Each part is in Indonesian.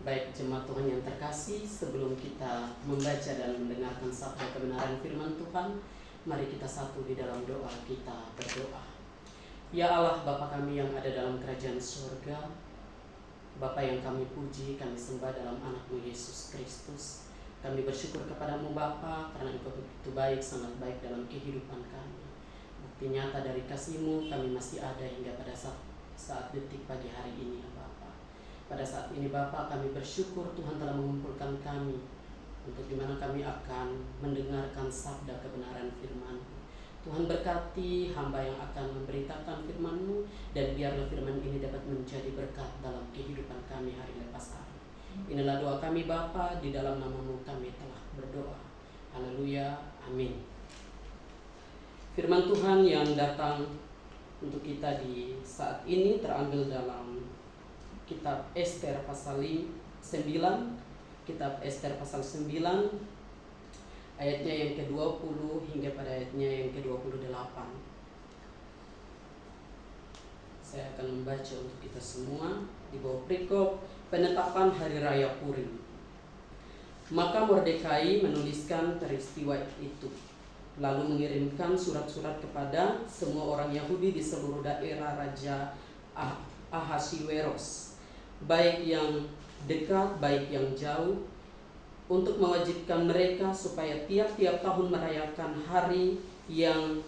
Baik jemaat Tuhan yang terkasih, sebelum kita membaca dan mendengarkan sabda kebenaran firman Tuhan, mari kita satu di dalam doa kita berdoa. Ya Allah Bapa kami yang ada dalam kerajaan surga, Bapa yang kami puji, kami sembah dalam anak-Mu Yesus Kristus. Kami bersyukur kepadamu Bapa karena Engkau begitu baik, sangat baik dalam kehidupan kami. Bukti nyata dari kasih-Mu kami masih ada hingga pada saat detik pagi hari ini ya Bapa. Pada saat ini Bapa kami bersyukur Tuhan telah mengumpulkan kami untuk dimana kami akan mendengarkan sabda kebenaran firman. Tuhan berkati hamba yang akan memberitakan firman-Mu, dan biarlah firman ini dapat menjadi berkat dalam kehidupan kami hari lepas hari. Inilah doa kami Bapa, di dalam nama-Mu kami telah berdoa. Haleluya, amin. Firman Tuhan yang datang untuk kita di saat ini terambil dalam Kitab Ester pasal 9, Kitab Ester pasal 9, ayatnya yang ke-20 hingga pada ayatnya yang ke-28. Saya akan membaca untuk kita semua di bawah perikop penetapan Hari Raya Purim. Maka Mordekai menuliskan peristiwa itu, lalu mengirimkan surat-surat kepada semua orang Yahudi di seluruh daerah Raja Ahasiweros, baik yang dekat, baik yang jauh, untuk mewajibkan mereka supaya tiap-tiap tahun merayakan hari yang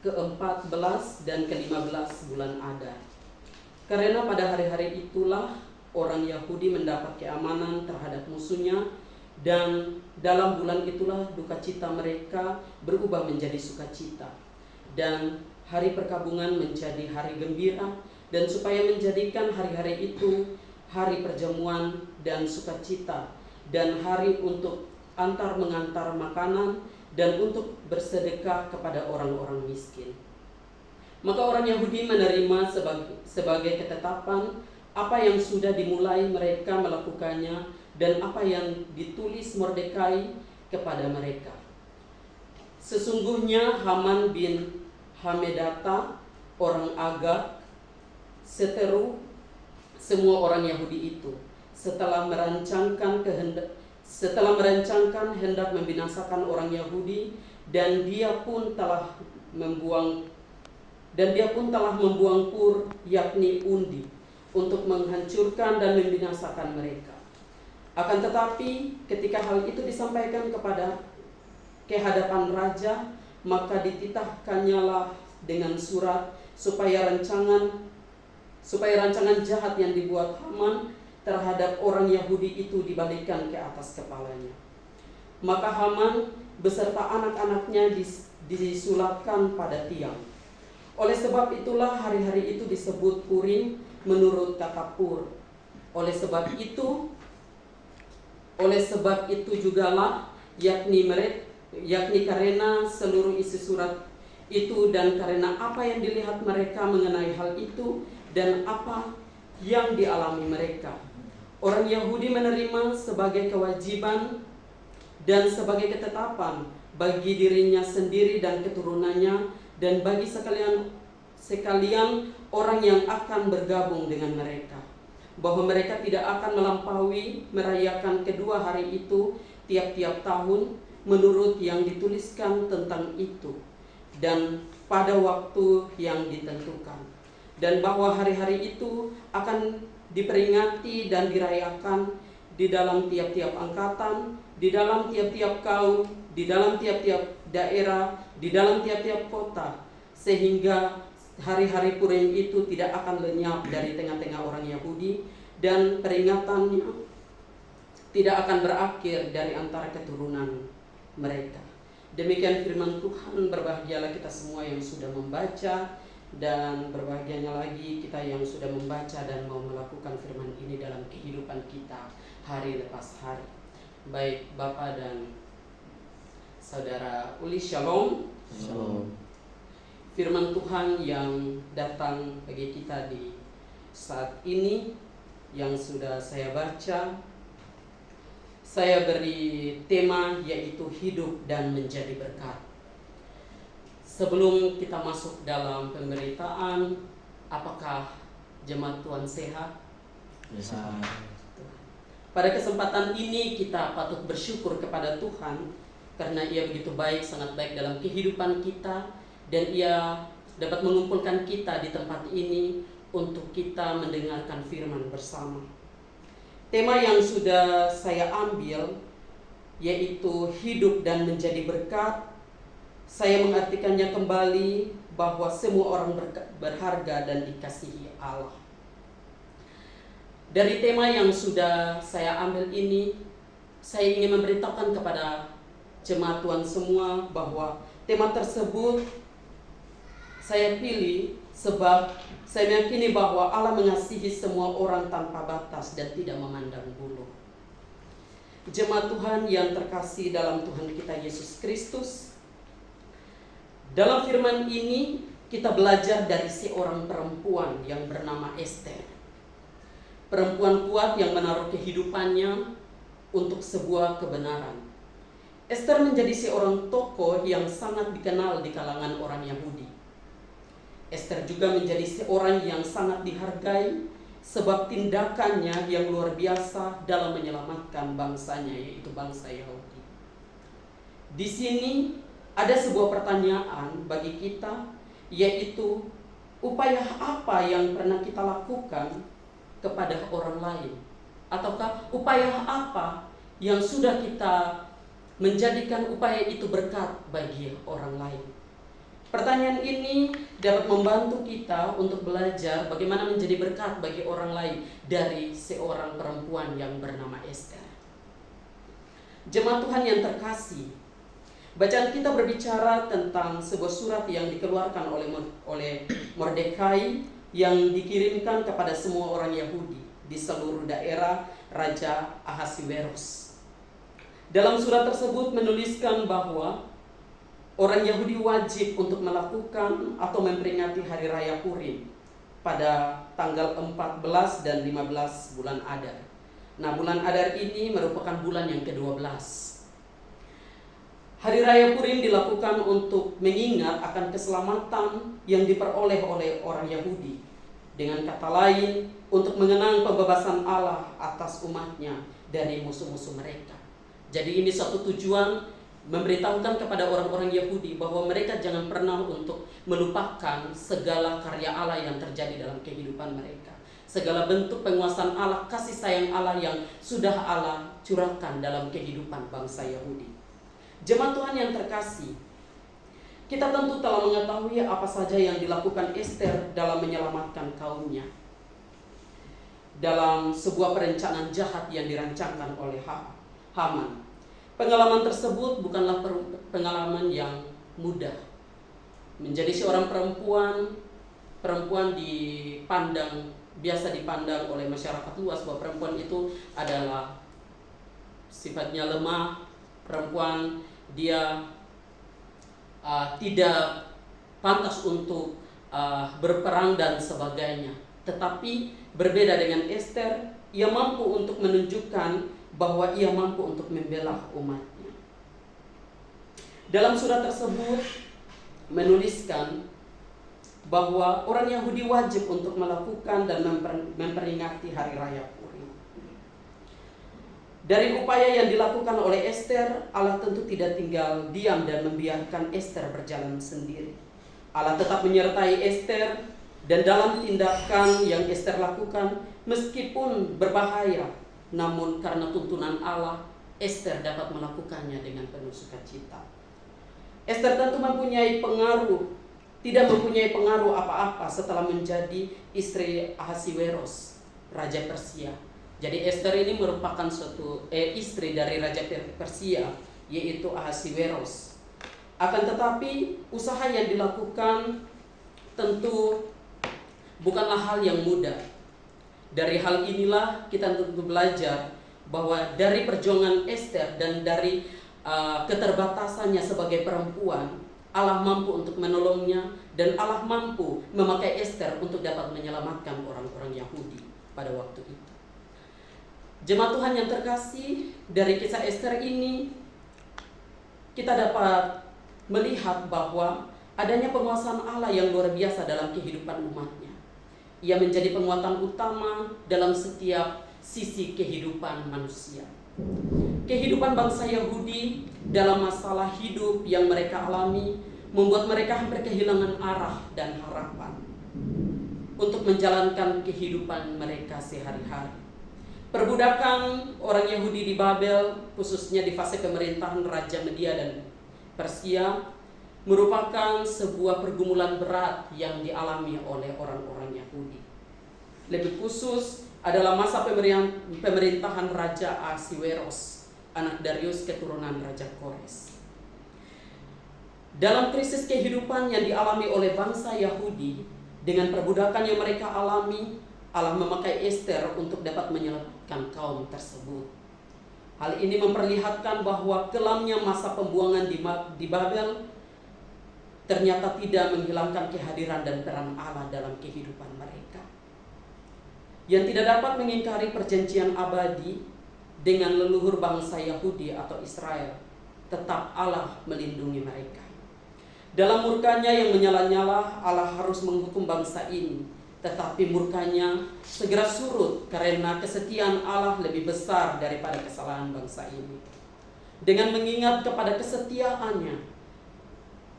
ke-14 dan ke-15 bulan Adar. Karena pada hari-hari itulah orang Yahudi mendapat keamanan terhadap musuhnya, dan dalam bulan itulah duka cita mereka berubah menjadi sukacita, dan hari perkabungan menjadi hari gembira, dan supaya menjadikan hari-hari itu hari perjamuan dan sukacita, dan hari untuk antar mengantar makanan, dan untuk bersedekah kepada orang-orang miskin. Maka orang Yahudi menerima sebagai ketetapan apa yang sudah dimulai mereka melakukannya, dan apa yang ditulis Mordekai kepada mereka. Sesungguhnya Haman bin Hamedata, orang Agag, seteru semua orang Yahudi itu, setelah merancangkan hendak membinasakan orang Yahudi, dan dia pun telah membuang pur, yakni undi, untuk menghancurkan dan membinasakan mereka. Akan tetapi ketika hal itu disampaikan ke hadapan raja, maka dititahkannyalah dengan surat supaya rancangan jahat yang dibuat Haman terhadap orang Yahudi itu dibalikkan ke atas kepalanya. Maka Haman beserta anak-anaknya disulapkan pada tiang. Oleh sebab itulah hari-hari itu disebut Purim menurut kata Pur. Oleh sebab itu jugalah, yakni karena seluruh isi surat itu, dan karena apa yang dilihat mereka mengenai hal itu dan apa yang dialami mereka, orang Yahudi menerima sebagai kewajiban dan sebagai ketetapan bagi dirinya sendiri dan keturunannya, dan bagi sekalian orang yang akan bergabung dengan mereka, bahwa mereka tidak akan melampaui merayakan kedua hari itu tiap-tiap tahun menurut yang dituliskan tentang itu, dan pada waktu yang ditentukan, dan bahwa hari-hari itu akan diperingati dan dirayakan di dalam tiap-tiap angkatan, di dalam tiap-tiap kaum, di dalam tiap-tiap daerah, di dalam tiap-tiap kota, sehingga hari-hari Purim itu tidak akan lenyap dari tengah-tengah orang Yahudi, dan peringatannya tidak akan berakhir dari antara keturunan mereka. Demikian firman Tuhan. Berbahagialah kita semua yang sudah membaca, dan berbahagianya lagi kita yang sudah membaca dan mau melakukan firman ini dalam kehidupan kita hari lepas hari. Baik Bapak dan Saudara Uli, Shalom. Shalom. Firman Tuhan yang datang bagi kita di saat ini yang sudah saya baca, saya beri tema yaitu hidup dan menjadi berkat. Sebelum kita masuk dalam pemberitaan, apakah jemaat Tuhan sehat? Sehat. Pada kesempatan ini kita patut bersyukur kepada Tuhan karena Ia begitu baik, sangat baik dalam kehidupan kita, dan Ia dapat mengumpulkan kita di tempat ini untuk kita mendengarkan firman bersama. Tema yang sudah saya ambil yaitu hidup dan menjadi berkat. Saya mengartikannya kembali bahwa semua orang berharga dan dikasihi Allah. Dari tema yang sudah saya ambil ini, saya ingin memberitahukan kepada jemaat Tuhan semua bahwa tema tersebut saya pilih sebab saya meyakini bahwa Allah mengasihi semua orang tanpa batas dan tidak memandang bulu. Jemaat Tuhan yang terkasih dalam Tuhan kita Yesus Kristus, dalam firman ini kita belajar dari seorang perempuan yang bernama Ester. Perempuan kuat yang menaruh kehidupannya untuk sebuah kebenaran. Ester menjadi seorang tokoh yang sangat dikenal di kalangan orang Yahudi. Ester juga menjadi seorang yang sangat dihargai sebab tindakannya yang luar biasa dalam menyelamatkan bangsanya, yaitu bangsa Yahudi. Di sini ada sebuah pertanyaan bagi kita, yaitu upaya apa yang pernah kita lakukan kepada orang lain, ataukah upaya apa yang sudah kita menjadikan upaya itu berkat bagi orang lain. Pertanyaan ini dapat membantu kita untuk belajar bagaimana menjadi berkat bagi orang lain dari seorang perempuan yang bernama Ester. Jemaat Tuhan yang terkasih, bacaan kita berbicara tentang sebuah surat yang dikeluarkan oleh Mordekai yang dikirimkan kepada semua orang Yahudi di seluruh daerah Raja Ahasiweros. Dalam surat tersebut menuliskan bahwa orang Yahudi wajib untuk melakukan atau memperingati hari raya Purim pada tanggal 14 dan 15 bulan Adar. Nah, bulan Adar ini merupakan bulan yang ke-12. Hari raya Purim dilakukan untuk mengingat akan keselamatan yang diperoleh oleh orang Yahudi. Dengan kata lain, untuk mengenang pembebasan Allah atas umatnya dari musuh-musuh mereka. Jadi ini suatu tujuan memberitahukan kepada orang-orang Yahudi bahwa mereka jangan pernah untuk melupakan segala karya Allah yang terjadi dalam kehidupan mereka. Segala bentuk penguasaan Allah, kasih sayang Allah yang sudah Allah curahkan dalam kehidupan bangsa Yahudi. Jemaat Tuhan yang terkasih, kita tentu telah mengetahui apa saja yang dilakukan Ester dalam menyelamatkan kaumnya dalam sebuah perencanaan jahat yang dirancangkan oleh Haman. Pengalaman tersebut bukanlah pengalaman yang mudah. Menjadi seorang perempuan biasa dipandang oleh masyarakat luas bahwa perempuan itu adalah sifatnya lemah, perempuan dia tidak pantas untuk berperang dan sebagainya. Tetapi berbeda dengan Ester, ia mampu untuk menunjukkan bahwa ia mampu untuk membela umatnya. Dalam surat tersebut menuliskan bahwa orang Yahudi wajib untuk melakukan dan memperingati hari raya Purim. Dari upaya yang dilakukan oleh Ester, Allah tentu tidak tinggal diam dan membiarkan Ester berjalan sendiri. Allah tetap menyertai Ester, dan dalam tindakan yang Ester lakukan, meskipun berbahaya, namun karena tuntunan Allah, Ester dapat melakukannya dengan penuh sukacita. Ester tentu tidak mempunyai pengaruh apa-apa setelah menjadi istri Ahasiweros, Raja Persia. Jadi Ester ini merupakan istri dari Raja Persia, yaitu Ahasiweros. Akan tetapi usaha yang dilakukan tentu bukanlah hal yang mudah. Dari hal inilah kita tentu belajar bahwa dari perjuangan Ester dan dari keterbatasannya sebagai perempuan, Allah mampu untuk menolongnya, dan Allah mampu memakai Ester untuk dapat menyelamatkan orang-orang Yahudi pada waktu itu. Jemaat Tuhan yang terkasih, dari kisah Ester ini kita dapat melihat bahwa adanya penguasaan Allah yang luar biasa dalam kehidupan umatnya. Ia menjadi penguatan utama dalam setiap sisi kehidupan manusia. Kehidupan bangsa Yahudi dalam masalah hidup yang mereka alami membuat mereka hampir kehilangan arah dan harapan untuk menjalankan kehidupan mereka sehari-hari. Perbudakan orang Yahudi di Babel, khususnya di fase pemerintahan Raja Media dan Persia, merupakan sebuah pergumulan berat yang dialami oleh orang-orang Yahudi. Lebih khusus adalah masa pemerintahan Raja Ahasweros, anak Darius keturunan Raja Kores. Dalam krisis kehidupan yang dialami oleh bangsa Yahudi, dengan perbudakan yang mereka alami, Allah memakai Ester untuk dapat menyelamatkan kaum tersebut. Hal ini memperlihatkan bahwa kelamnya masa pembuangan di Babel ternyata tidak menghilangkan kehadiran dan peran Allah dalam kehidupan mereka. Yang tidak dapat mengingkari perjanjian abadi dengan leluhur bangsa Yahudi atau Israel, tetap Allah melindungi mereka. Dalam murkanya yang menyala-nyala, Allah harus menghukum bangsa ini. Tetapi murkanya segera surut karena kesetiaan Allah lebih besar daripada kesalahan bangsa ini. Dengan mengingat kepada kesetiaannya,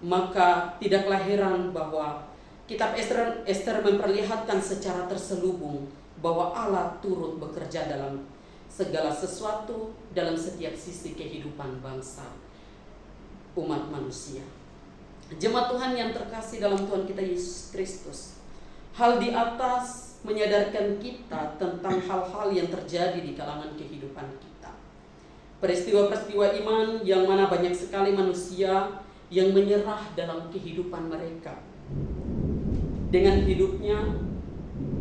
maka tidaklah heran bahwa kitab Ester memperlihatkan secara terselubung bahwa Allah turut bekerja dalam segala sesuatu dalam setiap sisi kehidupan bangsa umat manusia. Jemaat Tuhan yang terkasih dalam Tuhan kita Yesus Kristus, hal di atas menyadarkan kita tentang hal-hal yang terjadi di kalangan kehidupan kita. Peristiwa-peristiwa iman yang mana banyak sekali manusia yang menyerah dalam kehidupan mereka dengan hidupnya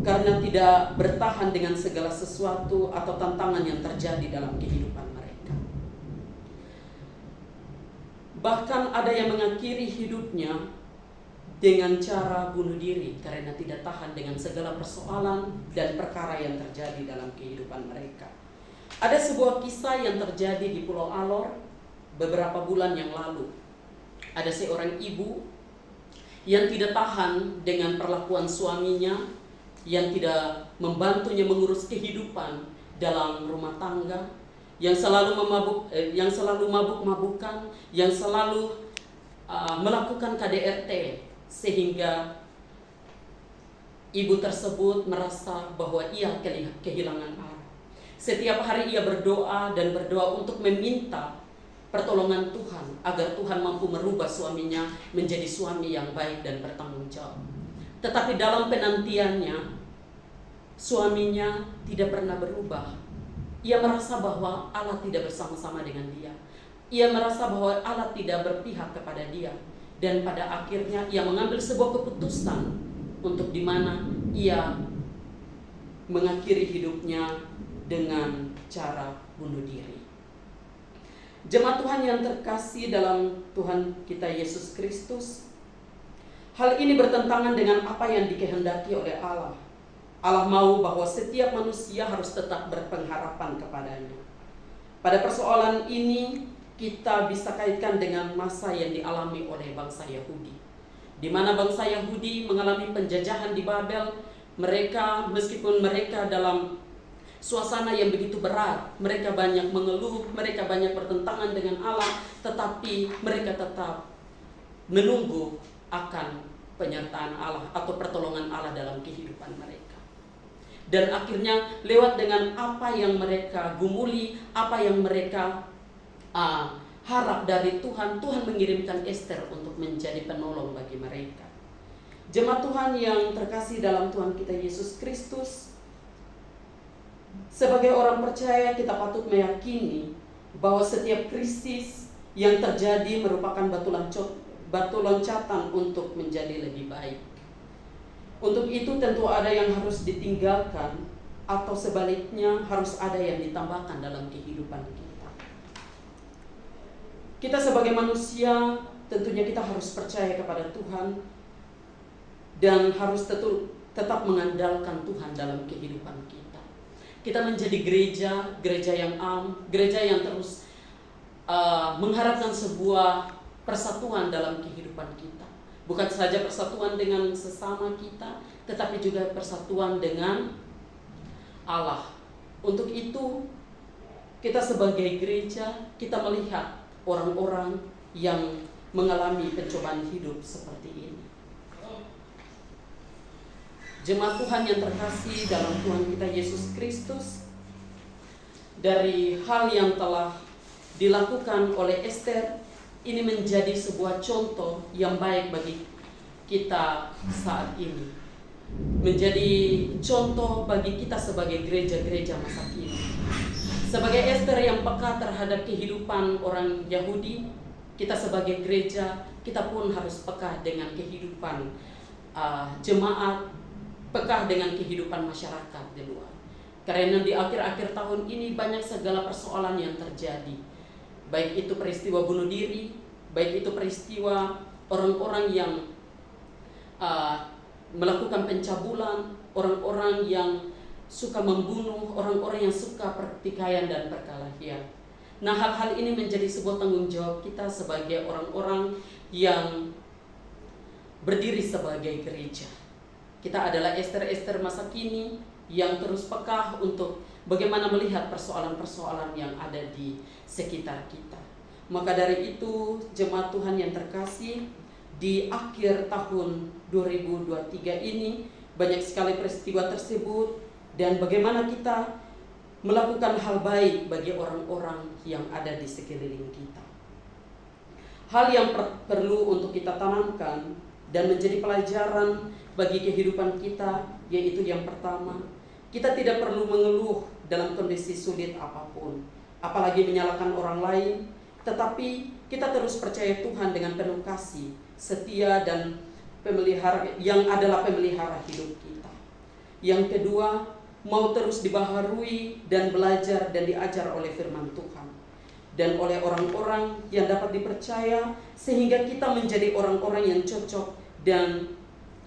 karena tidak bertahan dengan segala sesuatu atau tantangan yang terjadi dalam kehidupan mereka. Bahkan ada yang mengakhiri hidupnya dengan cara bunuh diri karena tidak tahan dengan segala persoalan dan perkara yang terjadi dalam kehidupan mereka. Ada sebuah kisah yang terjadi di Pulau Alor beberapa bulan yang lalu. Ada seorang ibu yang tidak tahan dengan perlakuan suaminya yang tidak membantunya mengurus kehidupan dalam rumah tangga, yang selalu mabuk-mabukan, yang selalu melakukan KDRT, sehingga ibu tersebut merasa bahwa ia kehilangan arah. Setiap hari ia berdoa untuk meminta pertolongan Tuhan agar Tuhan mampu merubah suaminya menjadi suami yang baik dan bertanggung jawab. Tetapi dalam penantiannya, suaminya tidak pernah berubah. Ia merasa bahwa Allah tidak bersama-sama dengan dia. Ia merasa bahwa Allah tidak berpihak kepada dia. Dan pada akhirnya ia mengambil sebuah keputusan untuk di mana ia mengakhiri hidupnya dengan cara bunuh diri. Jemaat Tuhan yang terkasih dalam Tuhan kita Yesus Kristus, hal ini bertentangan dengan apa yang dikehendaki oleh Allah. Allah mau bahwa setiap manusia harus tetap berpengharapan kepadanya. Pada persoalan ini kita bisa kaitkan dengan masa yang dialami oleh bangsa Yahudi, di mana bangsa Yahudi mengalami penjajahan di Babel. Meskipun mereka dalam suasana yang begitu berat, mereka banyak mengeluh, mereka banyak bertentangan dengan Allah, tetapi mereka tetap menunggu akan penyertaan Allah atau pertolongan Allah dalam kehidupan mereka. Dan akhirnya lewat dengan apa yang mereka gumuli, apa yang mereka harap dari Tuhan, Tuhan mengirimkan Ester untuk menjadi penolong bagi mereka. Jemaat Tuhan yang terkasih dalam Tuhan kita Yesus Kristus, sebagai orang percaya kita patut meyakini bahwa setiap krisis yang terjadi merupakan batu loncatan untuk menjadi lebih baik. Untuk itu tentu ada yang harus ditinggalkan atau sebaliknya harus ada yang ditambahkan dalam kehidupan kita. Kita sebagai manusia tentunya kita harus percaya kepada Tuhan dan harus tetap mengandalkan Tuhan dalam kehidupan kita. Kita menjadi gereja yang gereja yang terus mengharapkan sebuah persatuan dalam kehidupan kita. Bukan saja persatuan dengan sesama kita, tetapi juga persatuan dengan Allah Untuk itu, kita sebagai gereja, kita melihat orang-orang yang mengalami pencobaan hidup seperti ini. Jemaat Tuhan yang terkasih dalam Tuhan kita Yesus Kristus, dari hal yang telah dilakukan oleh Ester, ini menjadi sebuah contoh yang baik bagi kita saat ini. Menjadi contoh bagi kita sebagai gereja-gereja masa kini. Sebagai Ester yang peka terhadap kehidupan orang Yahudi, kita sebagai gereja, kita pun harus peka dengan kehidupan jemaat, peka dengan kehidupan masyarakat di luar. Karena di akhir-akhir tahun ini banyak segala persoalan yang terjadi. Baik itu peristiwa bunuh diri, baik itu peristiwa orang-orang yang melakukan pencabulan, orang-orang yang suka membunuh, orang-orang yang suka pertikaian dan perkelahian. Nah, hal-hal ini menjadi sebuah tanggung jawab kita sebagai orang-orang yang berdiri sebagai gereja. Kita adalah Ester-Ester masa kini yang terus peka untuk bagaimana melihat persoalan-persoalan yang ada di sekitar kita. Maka dari itu, jemaat Tuhan yang terkasih, di akhir tahun 2023 ini banyak sekali peristiwa tersebut, dan bagaimana kita melakukan hal baik bagi orang-orang yang ada di sekeliling kita. Hal yang perlu untuk kita tanamkan dan menjadi pelajaran bagi kehidupan kita, yaitu yang pertama, kita tidak perlu mengeluh dalam kondisi sulit apapun, apalagi menyalahkan orang lain, tetapi kita terus percaya Tuhan dengan penuh kasih, setia, dan pemelihara yang adalah pemelihara hidup kita. Yang kedua, mau terus dibaharui dan belajar dan diajar oleh firman Tuhan dan oleh orang-orang yang dapat dipercaya, sehingga kita menjadi orang-orang yang cocok dan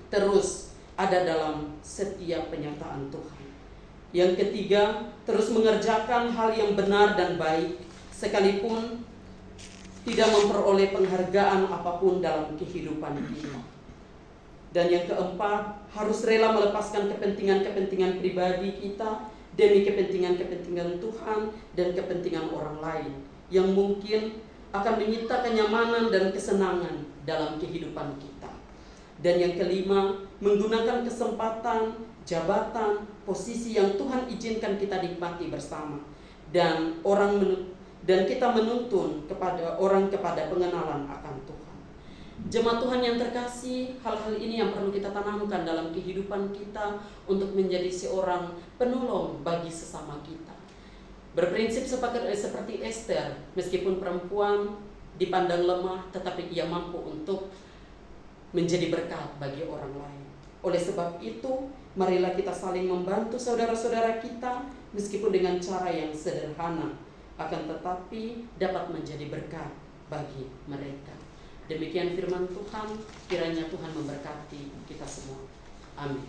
terus ada dalam setiap penyertaan Tuhan. Yang ketiga, terus mengerjakan hal yang benar dan baik, sekalipun tidak memperoleh penghargaan apapun dalam kehidupan kita. Dan yang keempat, harus rela melepaskan kepentingan-kepentingan pribadi kita demi kepentingan-kepentingan Tuhan dan kepentingan orang lain yang mungkin akan menyita kenyamanan dan kesenangan dalam kehidupan kita. Dan yang kelima, menggunakan kesempatan, jabatan, posisi yang Tuhan izinkan kita nikmati bersama, dan kita menuntun kepada orang kepada pengenalan akan Tuhan. Jemaat Tuhan yang terkasih, hal-hal ini yang perlu kita tanamkan dalam kehidupan kita untuk menjadi seorang penolong bagi sesama kita. Berprinsip seperti Ester, meskipun perempuan dipandang lemah, tetapi ia mampu untuk menjadi berkat bagi orang lain. Oleh sebab itu, marilah kita saling membantu saudara-saudara kita, meskipun dengan cara yang sederhana, akan tetapi dapat menjadi berkat bagi mereka. Demikian firman Tuhan, kiranya Tuhan memberkati kita semua. Amin.